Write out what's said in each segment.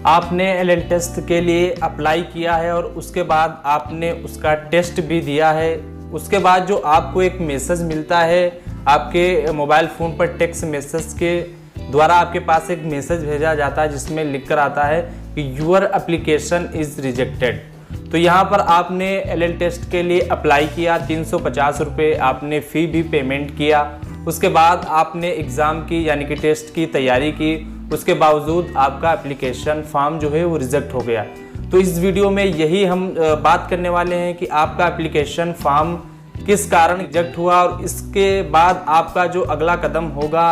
आपने LL test के लिए अप्लाई किया है और उसके बाद आपने उसका टेस्ट भी दिया है। उसके बाद जो आपको एक मैसेज मिलता है आपके मोबाइल फ़ोन पर, टेक्स्ट मैसेज के द्वारा आपके पास एक मैसेज भेजा जाता है जिसमें लिख कर आता है कि यूर एप्लीकेशन इज़ रिजेक्टेड। तो यहाँ पर आपने एलएल टेस्ट के लिए अप्लाई किया, 350 रुपये आपने फ़ी भी पेमेंट किया। उसके बाद आपने एग्ज़ाम की यानी कि टेस्ट की तैयारी की, उसके बावजूद आपका एप्लीकेशन फॉर्म जो है वो रिजेक्ट हो गया। तो इस वीडियो में यही हम बात करने वाले हैं कि आपका एप्लीकेशन फॉर्म किस कारण रिजेक्ट हुआ और इसके बाद आपका जो अगला कदम होगा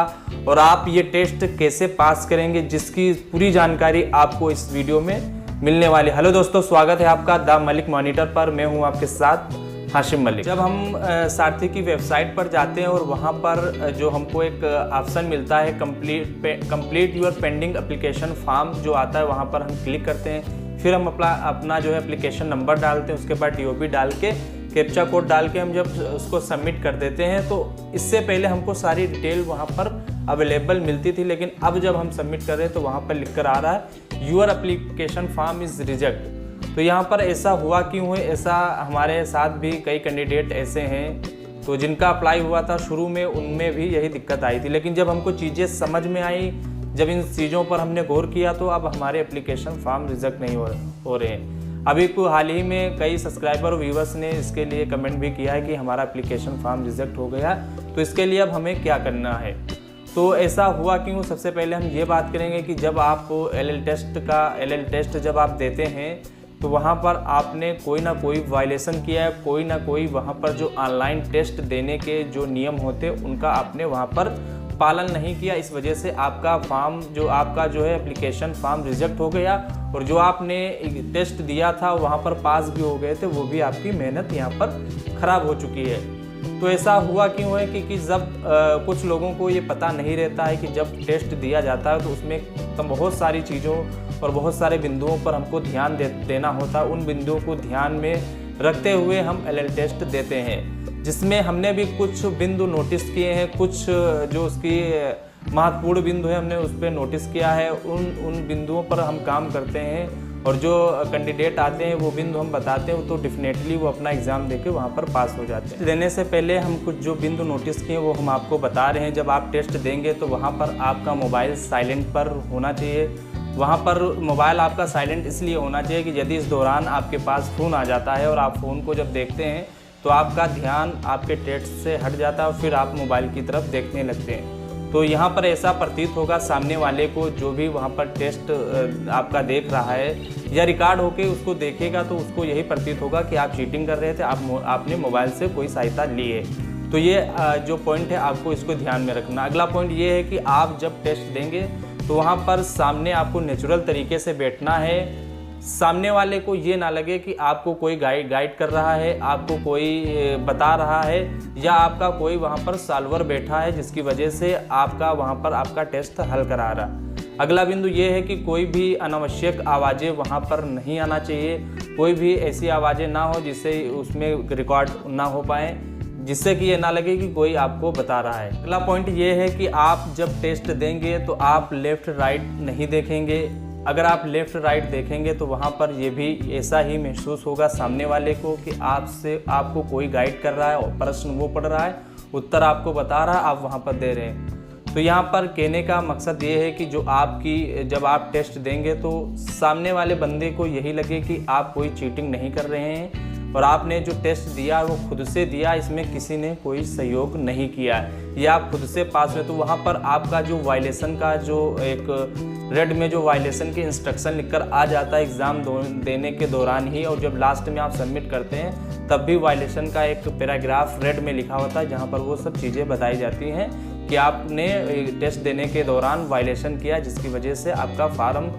और आप ये टेस्ट कैसे पास करेंगे, जिसकी पूरी जानकारी आपको इस वीडियो में मिलने वाली। हेलो दोस्तों, स्वागत है आपका द मलिक मॉनिटर पर। मैं हूं आपके साथ हाशिम मलिक। जब हम सारथी की वेबसाइट पर जाते हैं और वहां पर जो हमको एक ऑप्शन मिलता है complete your pending application form जो आता है, वहां पर हम क्लिक करते हैं। फिर हम अपना जो है एप्लीकेशन नंबर डालते हैं, उसके बाद DOB डाल के कैप्चा कोड डाल के हम जब उसको सबमिट कर देते हैं तो इससे पहले हमको सारी डिटेल वहाँ पर अवेलेबल मिलती थी, लेकिन अब जब हम सबमिट कर रहे हैं तो वहाँ पर लिख कर आ रहा है your application form is reject. तो यहाँ पर ऐसा हुआ क्यों है? ऐसा हमारे साथ भी कई कैंडिडेट ऐसे हैं तो जिनका अप्लाई हुआ था शुरू में, उनमें भी यही दिक्कत आई थी, लेकिन जब हमको चीज़ें समझ में आई, जब इन चीज़ों पर हमने गौर किया तो अब हमारे एप्लीकेशन फॉर्म रिजेक्ट नहीं हो रहे हैं। अभी हाल ही में कई सब्सक्राइबर और व्यूवर्स ने इसके लिए कमेंट भी किया है कि हमारा एप्लीकेशन फॉर्म रिजेक्ट हो गया, तो इसके लिए अब हमें क्या करना है। तो ऐसा हुआ क्यों, सबसे पहले हम ये बात करेंगे कि जब आप एलएल टेस्ट जब आप देते हैं तो वहाँ पर आपने कोई ना कोई वायलेशन किया है, कोई ना कोई वहाँ पर जो ऑनलाइन टेस्ट देने के जो नियम होते हैं उनका आपने वहाँ पर पालन नहीं किया। इस वजह से आपका आपका जो है एप्लीकेशन फॉर्म रिजेक्ट हो गया और जो आपने टेस्ट दिया था वहाँ पर पास भी हो गए थे, वो भी आपकी मेहनत यहाँ पर ख़राब हो चुकी है। तो ऐसा हुआ क्यों है कि जब कुछ लोगों को ये पता नहीं रहता है कि जब टेस्ट दिया जाता है तो उसमें बहुत सारी चीज़ों और बहुत सारे बिंदुओं पर हमको ध्यान देना होता है। उन बिंदुओं को ध्यान में रखते हुए हम एलएल टेस्ट देते हैं, जिसमें हमने भी कुछ बिंदु नोटिस किए हैं, कुछ जो उसकी महत्वपूर्ण बिंदु है हमने उस पर नोटिस किया है। उन बिंदुओं पर हम काम करते हैं और जो कैंडिडेट आते हैं वो बिंदु हम बताते हैं तो डेफिनेटली वो अपना एग्ज़ाम देके वहाँ पर पास हो जाते हैं। देने से पहले हम कुछ जो बिंदु नोटिस किए वो हम आपको बता रहे हैं। जब आप टेस्ट देंगे तो वहाँ पर आपका मोबाइल साइलेंट पर होना चाहिए। वहाँ पर मोबाइल आपका साइलेंट इसलिए होना चाहिए कि यदि इस दौरान आपके पास फ़ोन आ जाता है और आप फ़ोन को जब देखते हैं तो आपका ध्यान आपके टेस्ट से हट जाता है और फिर आप मोबाइल की तरफ देखने लगते हैं। तो यहाँ पर ऐसा प्रतीत होगा सामने वाले को, जो भी वहाँ पर टेस्ट आपका देख रहा है या रिकॉर्ड होके उसको देखेगा तो उसको यही प्रतीत होगा कि आप चीटिंग कर रहे थे, आपने मोबाइल से कोई सहायता ली है। तो ये जो पॉइंट है आपको इसको ध्यान में रखना। अगला पॉइंट ये है कि आप जब टेस्ट देंगे तो वहाँ पर सामने आपको नेचुरल तरीके से बैठना है। सामने वाले को ये ना लगे कि आपको कोई गाइड कर रहा है, आपको कोई बता रहा है या आपका कोई वहाँ पर सॉल्वर बैठा है जिसकी वजह से आपका वहाँ पर आपका टेस्ट हल करा रहा। अगला बिंदु ये है कि कोई भी अनावश्यक आवाज़ें वहाँ पर नहीं आना चाहिए। कोई भी ऐसी आवाज़ें ना हो जिससे उसमें रिकॉर्ड ना हो पाए, जिससे कि ये ना लगे कि कोई आपको बता रहा है। अगला पॉइंट ये है कि आप जब टेस्ट देंगे तो आप लेफ़्ट राइट नहीं देखेंगे। अगर आप लेफ़्ट राइट देखेंगे तो वहाँ पर ये भी ऐसा ही महसूस होगा सामने वाले को कि आपको कोई गाइड कर रहा है और प्रश्न वो पढ़ रहा है, उत्तर आपको बता रहा है, आप वहाँ पर दे रहे हैं। तो यहाँ पर कहने का मकसद ये है कि जब आप टेस्ट देंगे तो सामने वाले बंदे को यही लगे कि आप कोई चीटिंग नहीं कर रहे हैं और आपने जो टेस्ट दिया वो खुद से दिया, इसमें किसी ने कोई सहयोग नहीं किया है, या आप खुद से पास हुए। तो वहाँ पर आपका जो वायलेशन का जो एक रेड में जो वायलेशन के इंस्ट्रक्शन लिखकर आ जाता है एग्ज़ाम देने के दौरान ही, और जब लास्ट में आप सबमिट करते हैं तब भी वायलेशन का एक पैराग्राफ रेड में लिखा होता है जहाँ पर वो सब चीज़ें बताई जाती हैं कि आपने टेस्ट देने के दौरान वायलेशन किया, जिसकी वजह से आपका फॉर्म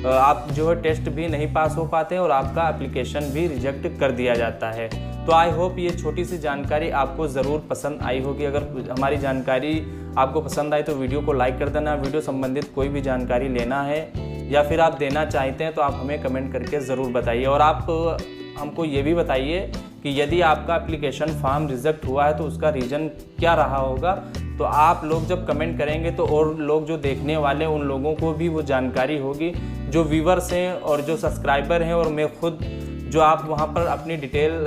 आप जो है टेस्ट भी नहीं पास हो पाते हैं और आपका एप्लीकेशन भी रिजेक्ट कर दिया जाता है। तो आई होप ये छोटी सी जानकारी आपको ज़रूर पसंद आई होगी। अगर हमारी जानकारी आपको पसंद आई तो वीडियो को लाइक कर देना। वीडियो संबंधित कोई भी जानकारी लेना है या फिर आप देना चाहते हैं तो आप हमें कमेंट करके ज़रूर बताइए। और आप हमको ये भी बताइए कि यदि आपका एप्लीकेशन फॉर्म रिजेक्ट हुआ है तो उसका रीज़न क्या रहा होगा। तो तो आप लोग जब कमेंट करेंगे तो और लोग जो देखने वाले हैं उन लोगों को भी वो जानकारी होगी, जो व्यूवर्स हैं और जो सब्सक्राइबर हैं और मैं खुद, जो आप वहाँ पर अपनी डिटेल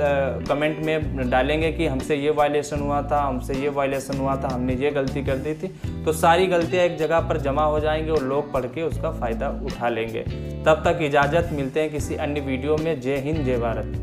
कमेंट में डालेंगे कि हमसे ये वायलेशन हुआ था, हमसे ये वायलेशन हुआ था, हमने ये गलती कर दी थी, तो सारी गलतियाँ एक जगह पर जमा हो जाएंगी और लोग पढ़ के उसका फ़ायदा उठा लेंगे। तब तक इजाज़त, मिलते हैं किसी अन्य वीडियो में। जय हिंद, जय भारत।